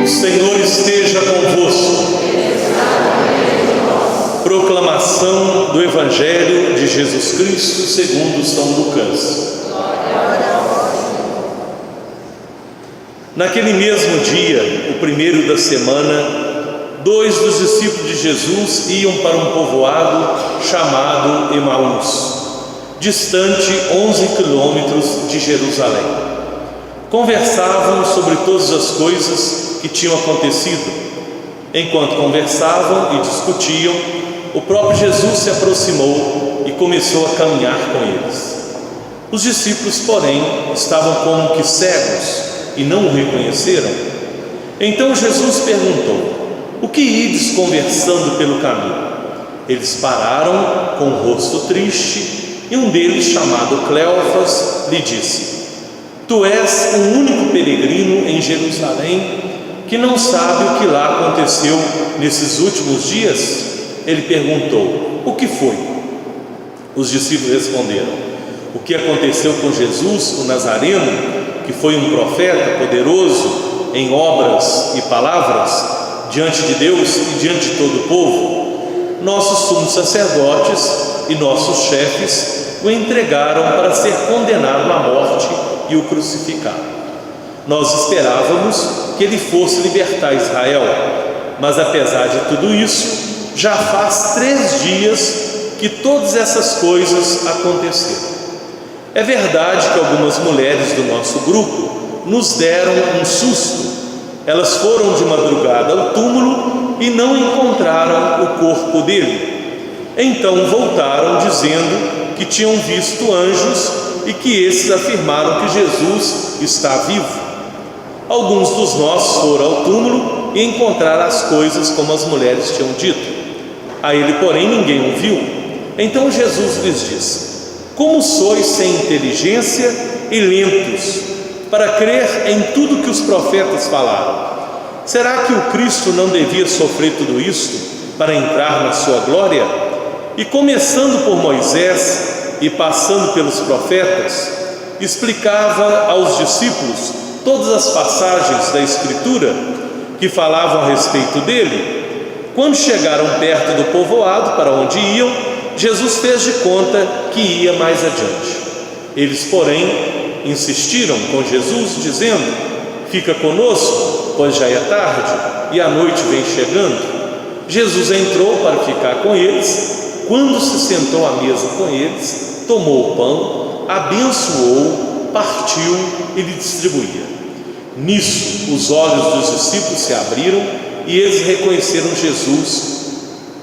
O Senhor esteja convosco. Proclamação do Evangelho de Jesus Cristo segundo São Lucas. Naquele mesmo dia, o primeiro da semana, 2 dos discípulos de Jesus iam para um povoado chamado Emaús, distante 11 quilômetros de Jerusalém. Conversavam sobre todas as coisas que tinham acontecido. Enquanto conversavam e discutiam, o próprio Jesus se aproximou e começou a caminhar com eles. Os discípulos, porém, estavam como que cegos e não o reconheceram. Então Jesus perguntou: o que ides conversando pelo caminho? Eles pararam com o rosto triste, e um deles, chamado Cleofas, lhe disse: tu és o único peregrino em Jerusalém que não sabe o que lá aconteceu nesses últimos dias? Ele perguntou: o que foi? Os discípulos responderam: o que aconteceu com Jesus, o Nazareno, que foi um profeta poderoso em obras e palavras diante de Deus e diante de todo o povo. Nossos sumos sacerdotes e nossos chefes o entregaram para ser condenado à morte e o crucificaram. Nós esperávamos que ele fosse libertar Israel, mas apesar de tudo isso, já faz 3 dias que todas essas coisas aconteceram. É verdade que algumas mulheres do nosso grupo nos deram um susto. Elas foram de madrugada ao túmulo e não encontraram o corpo dele. Então voltaram dizendo que tinham visto anjos e que esses afirmaram que Jesus está vivo. Alguns dos nossos foram ao túmulo e encontraram as coisas como as mulheres tinham dito. A ele, porém, ninguém o viu. Então Jesus lhes disse: como sois sem inteligência e lentos para crer em tudo que os profetas falaram? Será que o Cristo não devia sofrer tudo isto para entrar na sua glória? E começando por Moisés e passando pelos profetas, explicava aos discípulos todas as passagens da Escritura que falavam a respeito dele. Quando chegaram perto do povoado para onde iam, Jesus fez de conta que ia mais adiante. Eles, porém, insistiram com Jesus, dizendo: fica conosco, pois já é tarde e a noite vem chegando. Jesus entrou para ficar com eles. Quando se sentou à mesa com eles, tomou o pão, abençoou, partiu e lhe distribuía. Nisso, os olhos dos discípulos se abriram e eles reconheceram Jesus.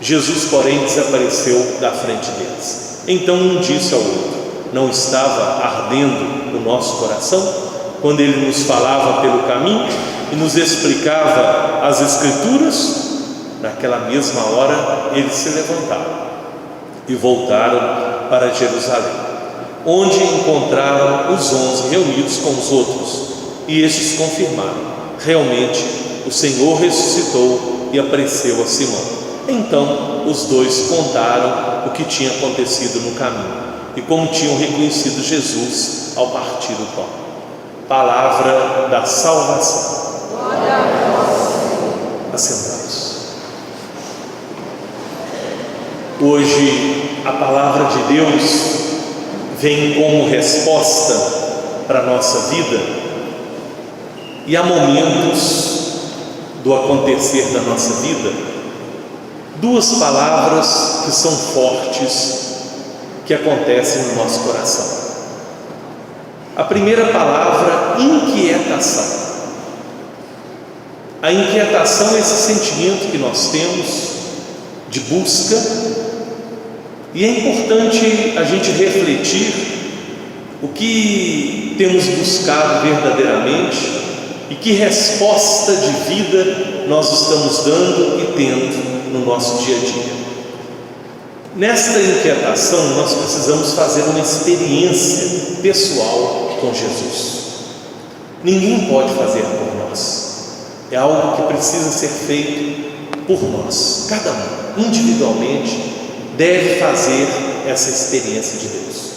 Jesus, porém, desapareceu da frente deles. Então um disse ao outro: não estava ardendo o nosso coração quando ele nos falava pelo caminho e nos explicava as Escrituras? Naquela mesma hora eles se levantaram e voltaram para Jerusalém, onde encontraram os 11 reunidos com os outros, e estes confirmaram: realmente o Senhor ressuscitou e apareceu a Simão. Então os dois contaram o que tinha acontecido no caminho e como tinham reconhecido Jesus ao partir o pão. Palavra da salvação. Glória a vós, Senhor. Assentados. Hoje a palavra de Deus vem como resposta para a nossa vida, e há momentos do acontecer da nossa vida, 2 palavras que são fortes, que acontecem no nosso coração. A primeira palavra: inquietação. A inquietação é esse sentimento que nós temos de busca, e é importante a gente refletir o que temos buscado verdadeiramente e que resposta de vida nós estamos dando e tendo no nosso dia a dia. Nesta inquietação, nós precisamos fazer uma experiência pessoal com Jesus. Ninguém pode fazer por nós. É algo que precisa ser feito por nós. Cada um, individualmente, deve fazer essa experiência de Deus.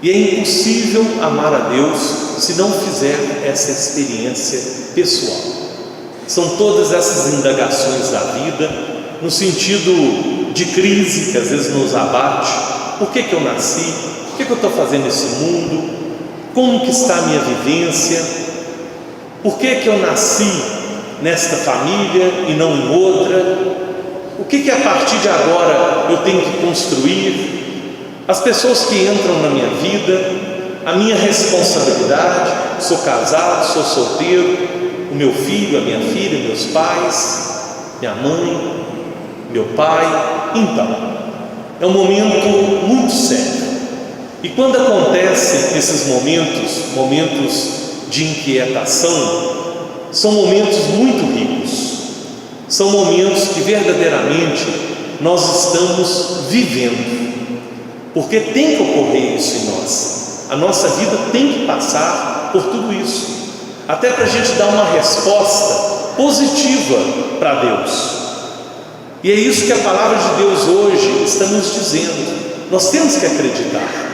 E é impossível amar a Deus se não fizer essa experiência pessoal. São todas essas indagações da vida, no sentido de crise que às vezes nos abate. Por que eu nasci? O que eu estou fazendo nesse mundo? Como que está a minha vivência? Por que eu nasci nesta família e não em outra? O que a partir de agora eu tenho que construir? As pessoas que entram na minha vida, a minha responsabilidade. Sou casado, sou solteiro, o meu filho, a minha filha, meus pais, minha mãe, meu pai. Então, é um momento muito sério. E quando acontecem esses momentos de inquietação, são momentos muito ricos, são momentos que verdadeiramente nós estamos vivendo, porque tem que ocorrer isso em nós. A nossa vida tem que passar por tudo isso, até para a gente dar uma resposta positiva para Deus. E é isso que a palavra de Deus hoje está nos dizendo. Nós temos que acreditar.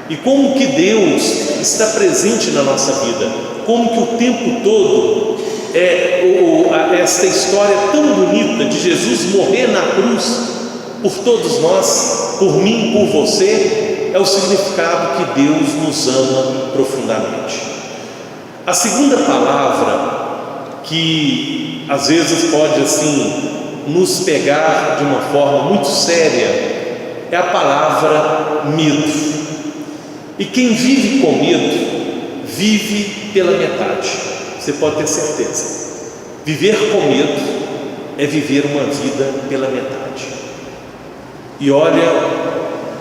E como que Deus está presente na nossa vida, como que o tempo todo esta história tão bonita de Jesus morrer na cruz por todos nós, por mim, por você, é o significado que Deus nos ama profundamente. A segunda palavra que às vezes pode assim nos pegar de uma forma muito séria é a palavra medo. E quem vive com medo, vive pela metade. Você pode ter certeza. Viver com medo é viver uma vida pela metade. E olha,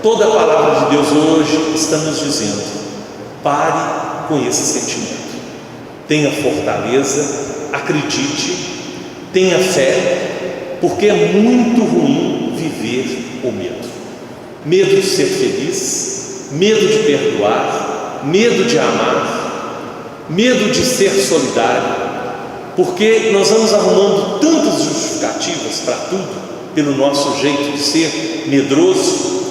toda a palavra de Deus hoje está nos dizendo: pare com esse sentimento. Tenha fortaleza, acredite, tenha fé, porque é muito ruim viver o medo. Medo de ser feliz, medo de perdoar, medo de amar, medo de ser solidário, porque nós vamos arrumando tantas justificativas para tudo, pelo nosso jeito de ser medroso,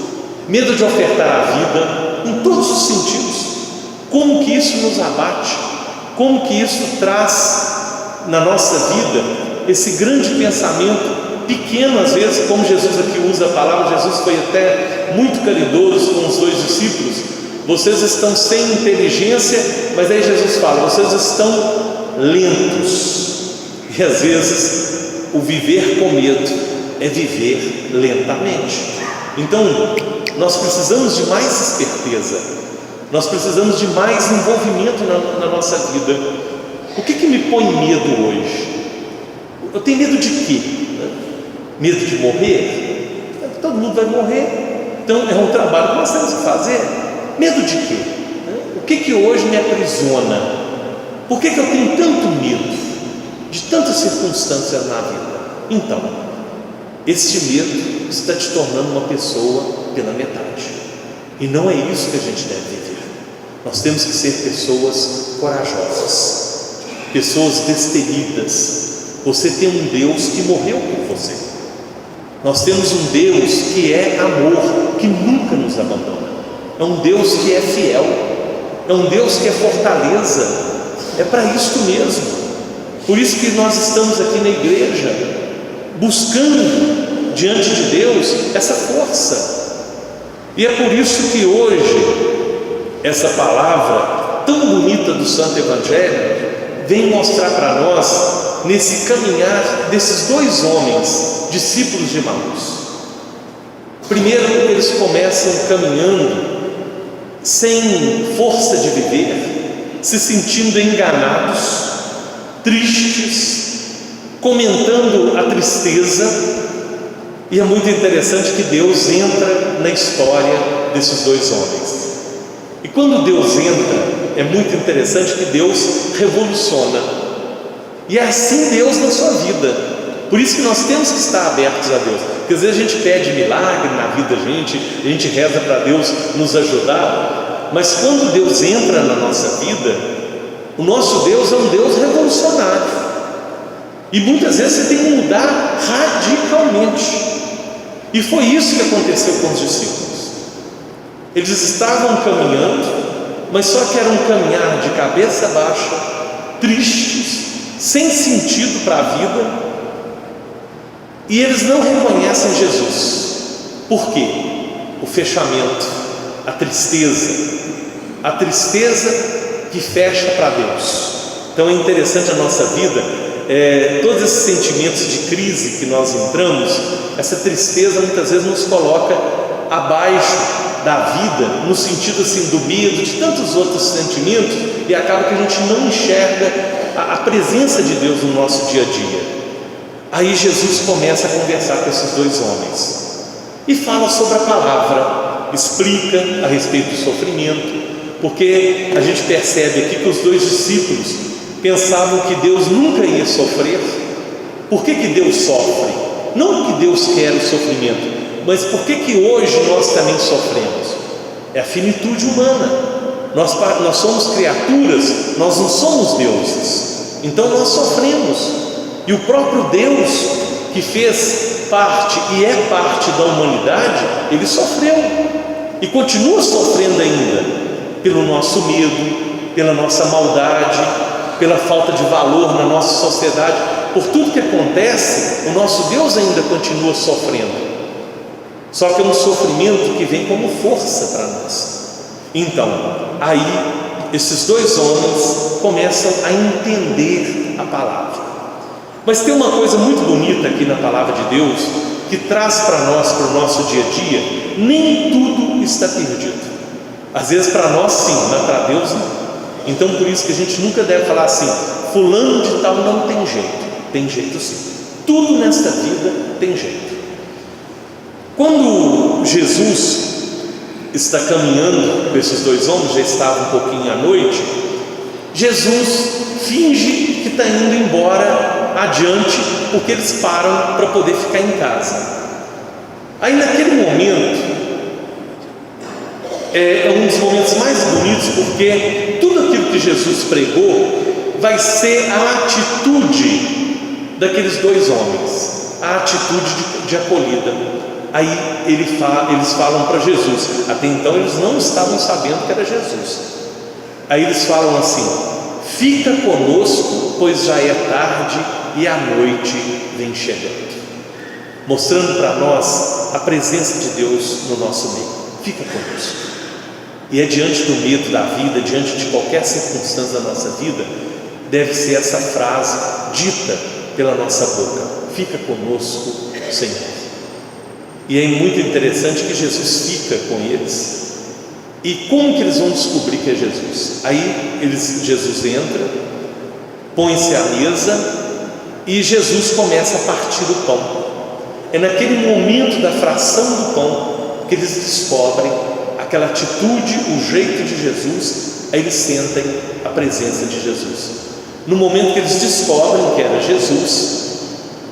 medo de ofertar a vida em todos os sentidos. Como que isso nos abate? Como que isso traz na nossa vida esse grande pensamento pequeno, às vezes, como Jesus aqui usa a palavra. Jesus foi até muito caridoso com os dois discípulos. Vocês estão sem inteligência, mas aí Jesus fala: vocês estão lentos. E às vezes o viver com medo é viver lentamente. Então nós precisamos de mais esperteza, nós precisamos de mais envolvimento na nossa vida. O que me põe medo hoje? Eu tenho medo de quê? Medo de morrer? Todo mundo vai morrer, então é um trabalho que nós temos que fazer. Medo de quê? O que hoje me aprisiona? Por que eu tenho tanto medo de tantas circunstâncias na vida? Então, este medo está te tornando uma pessoa pela metade, e não é isso que a gente deve viver. Nós temos que ser pessoas corajosas, pessoas destemidas. Você tem um Deus que morreu por você. Nós temos um Deus que é amor, que nunca nos abandona. É um Deus que é fiel, é um Deus que é fortaleza. É para isso mesmo. Por isso que nós estamos aqui na igreja, buscando diante de Deus essa força. E é por isso que hoje essa palavra tão bonita do Santo Evangelho vem mostrar para nós, nesse caminhar desses dois homens, discípulos de Emaús. Primeiro, eles começam caminhando sem força de viver, se sentindo enganados, tristes, comentando a tristeza. E é muito interessante que Deus entra na história desses dois homens. E quando Deus entra, é muito interessante que Deus revoluciona. E é assim Deus na sua vida. Por isso que nós temos que estar abertos a Deus. Porque às vezes a gente pede milagre na vida da gente, a gente reza para Deus nos ajudar. Mas quando Deus entra na nossa vida, o nosso Deus é um Deus revolucionário. E muitas vezes você tem que mudar radicalmente. E foi isso que aconteceu com os discípulos. Eles estavam caminhando, mas só que era um caminhar de cabeça baixa, tristes, sem sentido para a vida, e eles não reconhecem Jesus. Por quê? O fechamento, a tristeza que fecha para Deus. Então é interessante a nossa vida, todos esses sentimentos de crise que nós entramos, essa tristeza muitas vezes nos coloca abaixo da vida, no sentido assim do medo, de tantos outros sentimentos, e acaba que a gente não enxerga a presença de Deus no nosso dia a dia. Aí Jesus começa a conversar com esses dois homens e fala sobre a palavra, explica a respeito do sofrimento, porque a gente percebe aqui que os dois discípulos pensavam que Deus nunca ia sofrer. Por que Deus sofre? Não que Deus quer o sofrimento, mas por que hoje nós também sofremos? É a finitude humana. Nós somos criaturas, nós não somos deuses, então nós sofremos. E o próprio Deus, que fez parte e é parte da humanidade, ele sofreu e continua sofrendo ainda, pelo nosso medo, pela nossa maldade, pela falta de valor na nossa sociedade. Por tudo que acontece, o nosso Deus ainda continua sofrendo, só que é um sofrimento que vem como força para nós. Então, aí esses dois homens começam a entender a palavra. Mas tem uma coisa muito bonita aqui na palavra de Deus, que traz para nós, para o nosso dia a dia. Nem tudo está perdido. Às vezes para nós sim, mas para Deus não. Então por isso que a gente nunca deve falar assim: fulano de tal não tem jeito. Tem jeito sim. Tudo nesta vida tem jeito. Quando Jesus está caminhando com esses dois homens, já estava um pouquinho à noite, Jesus finge que está indo embora adiante, porque eles param para poder ficar em casa. Aí naquele momento é um dos momentos mais bonitos, porque tudo aquilo que Jesus pregou vai ser a atitude daqueles dois homens, a atitude de acolhida. Aí eles falam para Jesus. Até então eles não estavam sabendo que era Jesus. Aí eles falam assim: fica conosco, pois já é tarde e a noite vem chegando. Mostrando para nós a presença de Deus no nosso meio. Fica conosco. E é diante do medo da vida, diante de qualquer circunstância da nossa vida, deve ser essa frase dita pela nossa boca: fica conosco, Senhor. E é muito interessante que Jesus fica com eles. E como que eles vão descobrir que é Jesus? Aí Jesus entra, põe-se à mesa e Jesus começa a partir o pão. É naquele momento da fração do pão que eles descobrem aquela atitude, o jeito de Jesus. Aí eles sentem a presença de Jesus. No momento que eles descobrem que era Jesus,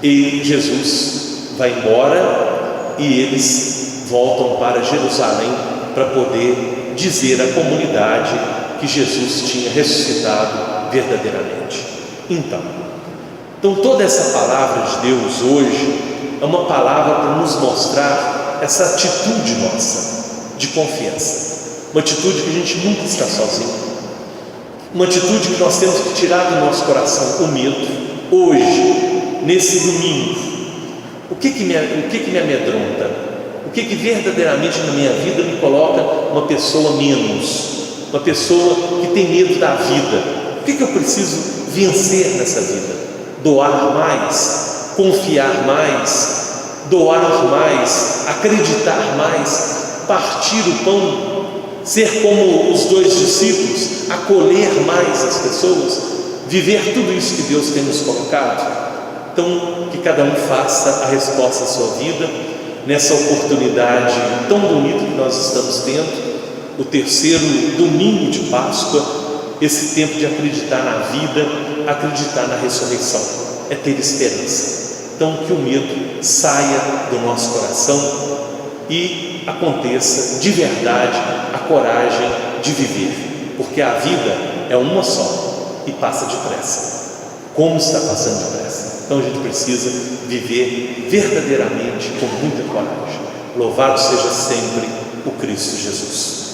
e Jesus vai embora, e eles voltam para Jerusalém para poder dizer à comunidade que Jesus tinha ressuscitado verdadeiramente. Então toda essa palavra de Deus hoje é uma palavra para nos mostrar essa atitude nossa de confiança, uma atitude que a gente nunca está sozinho, uma atitude que nós temos que tirar do nosso coração o medo. Hoje, nesse domingo, o que me amedronta? O que verdadeiramente na minha vida me coloca uma pessoa menos, uma pessoa que tem medo da vida? O que eu preciso vencer nessa vida? Doar mais, confiar mais, doar mais, acreditar mais, partir o pão, ser como os dois discípulos, acolher mais as pessoas, viver tudo isso que Deus tem nos colocado. Então, que cada um faça a resposta à sua vida, nessa oportunidade tão bonita que nós estamos tendo, o terceiro domingo de Páscoa, esse tempo de acreditar na vida, acreditar na ressurreição, é ter esperança. Então, que o medo saia do nosso coração e aconteça de verdade a coragem de viver, porque a vida é uma só e passa depressa. Como está passando depressa? Então a gente precisa viver verdadeiramente com muita coragem. Louvado seja sempre o Cristo Jesus.